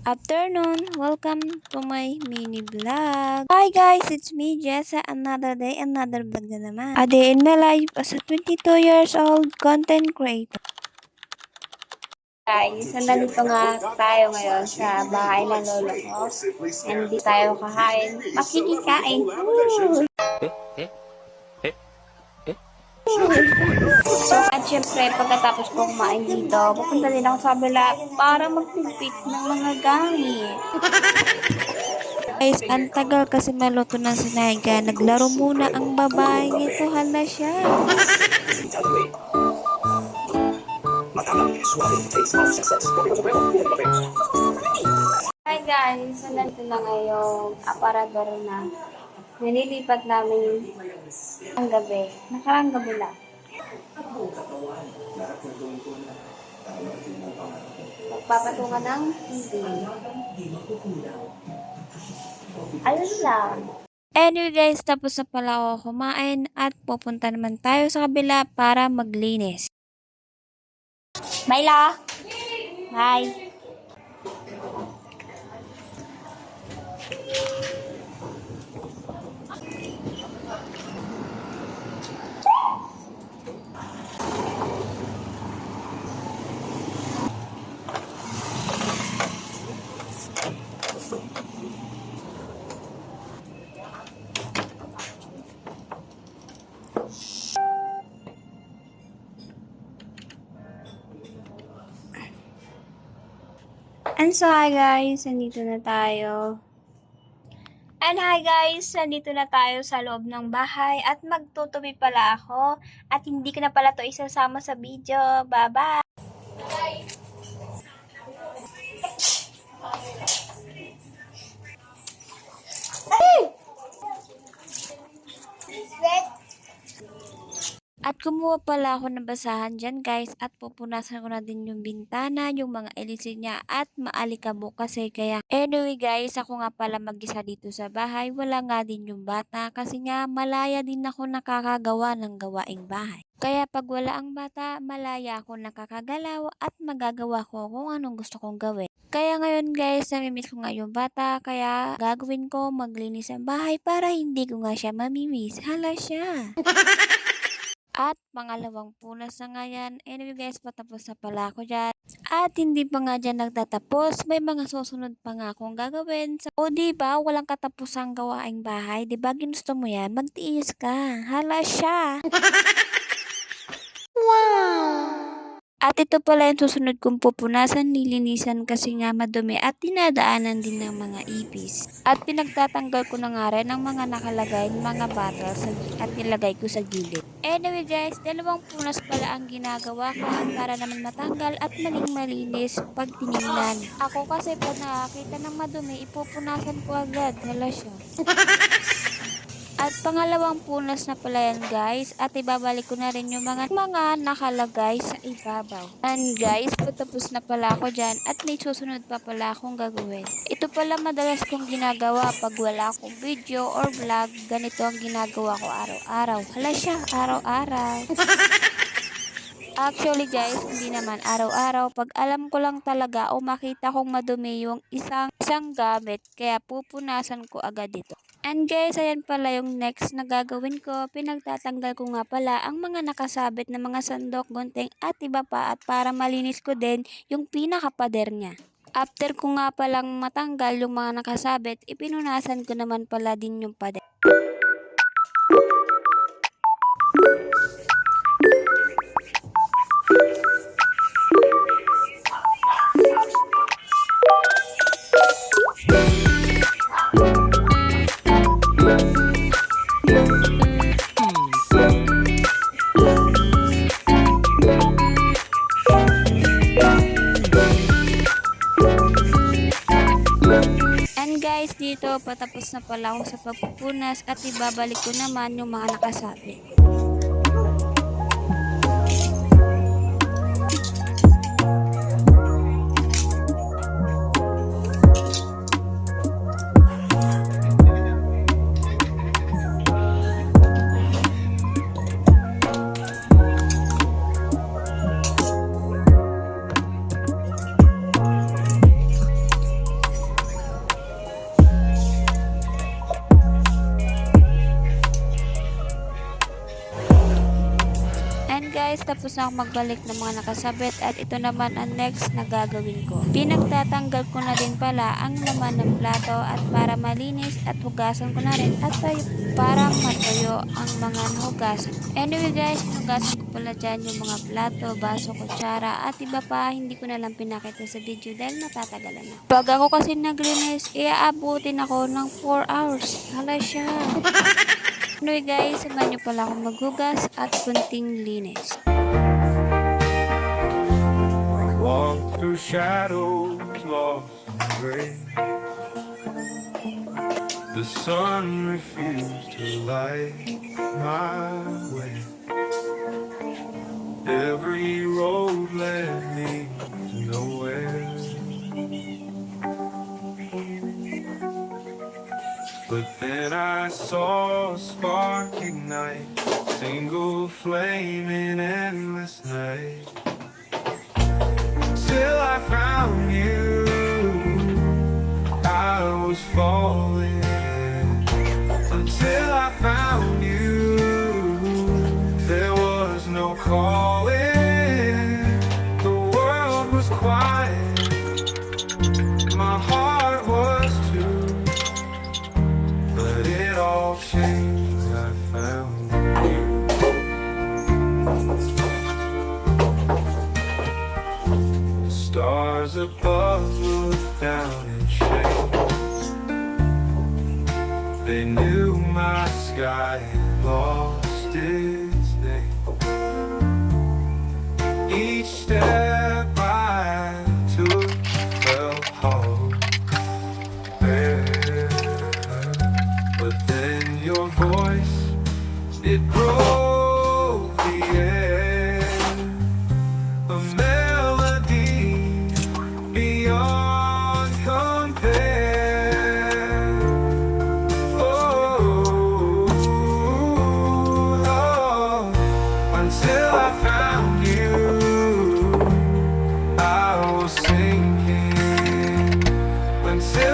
Afternoon, welcome to my mini vlog. Hi guys, it's me Jessa. Another day, another vlog na naman. A day in my life as a 22 years old content creator. Guys, nandito nga tayo ngayon sa bahay ng lolo ko. Hindi tayo kakain. Makikikain. Woo! At syempre, pagkatapos ko kumain dito, pupunta din ako sa kabila para magpipit ng mga gamit. Guys, ang tagal kasi maluto ng sinayga. Naglaro muna ang babaeng ito. Hala siya. Hi guys, nandito na ngayong aparador na nililipat namin ang gabi. Nakarang gabi lang. Magpapatungan ng TV. Ayun lang. Anyway guys, tapos na pala ako kumain at pupunta naman tayo sa kabila para maglinis. Myla! Hi! And so, hi guys, nandito na tayo. And hi guys, nandito na tayo sa loob ng bahay at magtutubi pala ako at hindi ko na pala to isasama sa video. Bye-bye! At kumuha pala ako ng basahan dyan guys at pupunasan ko na din yung bintana, yung mga ilisin niya at maalikabok kasi kaya. Anyway guys, ako nga pala mag-isa dito sa bahay, wala nga din yung bata kasi nga malaya din ako nakakagawa ng gawaing bahay. Kaya pag wala ang bata, malaya ako nakakagalaw at magagawa ko kung anong gusto kong gawin. Kaya ngayon guys, namimiss ko nga yung bata kaya gagawin ko maglinis ang bahay para hindi ko nga siya mamimiss. Hala siya! At pangalawang punas na nga yan. Anyway guys, patapos na pala ako dyan. At hindi pa nga dyan nagtatapos. May mga susunod pa nga akong gagawin. O diba, walang katapusang gawaing bahay. Diba, ginusto mo yan? Magtiis ka. Hala siya. Wow! At ito pala yung susunod kong pupunasan, nilinisan kasi nga madumi at dinadaanan din ng mga ipis. At pinagtatanggal ko na nga rin ang mga nakalagay ng mga bottles at nilagay ko sa gilid. Anyway guys, dalawang punas pala ang ginagawa ko at para naman matanggal at maging malinis pag tinignan. Ako kasi pag nakakita ng madumi, ipupunasan ko agad. Hala siya. At pangalawang punas na pala yan guys at ibabalik ko na rin yung mga nakalagay sa ibabaw. And guys, patapos na pala ako dyan at may susunod pa pala akong gagawin. Ito pala madalas kong ginagawa pag wala akong video or vlog. Ganito ang ginagawa ko araw-araw. Hala siya, araw-araw. Actually guys, hindi naman araw-araw. Pag alam ko lang talaga o makita kong madumi yung isang gamit, kaya pupunasan ko agad ito. And guys, ayan pala yung next na gagawin ko. Pinagtatanggal ko nga pala ang mga nakasabit na mga sandok, gunting at iba pa at para malinis ko din yung pinakapader niya. After ko nga palang matanggal yung mga nakasabit, ipinunasan ko naman pala din yung pader. Guys, dito patapos na pala ako sa pagpupunas at ibabalik ko naman yung mga nakasabit. tapos na ako magbalik ng mga nakasabit at ito naman ang next na gagawin ko. Pinagtatanggal ko na din pala ang laman ng plato at para malinis at hugasan ko na rin at para matuyo ang mga nahugasan. Anyway guys, hinugasan ko pala dyan yung mga plato, baso, kutsara at iba pa, hindi ko na lang pinakita sa video dahil matatagalan na. Pag ako kasi naglinis, iaabutin ako ng 4 hours. Hala siya. Anyway guys, samahan nyo pala akong maghugas at kunting linis. Walk through shadows, lost in gray. The sun refused to light my way. Every road led me to nowhere. But then I saw a spark ignite, single flame in endless night. Till I found you, I was falling. Until I found you, there was no calling. The world was quiet, my heart was too. But it all changed, I found you. The stars above looked down in shame. They knew my sky had lost its name. Each step I took felt hollow there. But then your voice, it broke the air. A melody beyond compare. Oh, until I found you, I was sinking. Until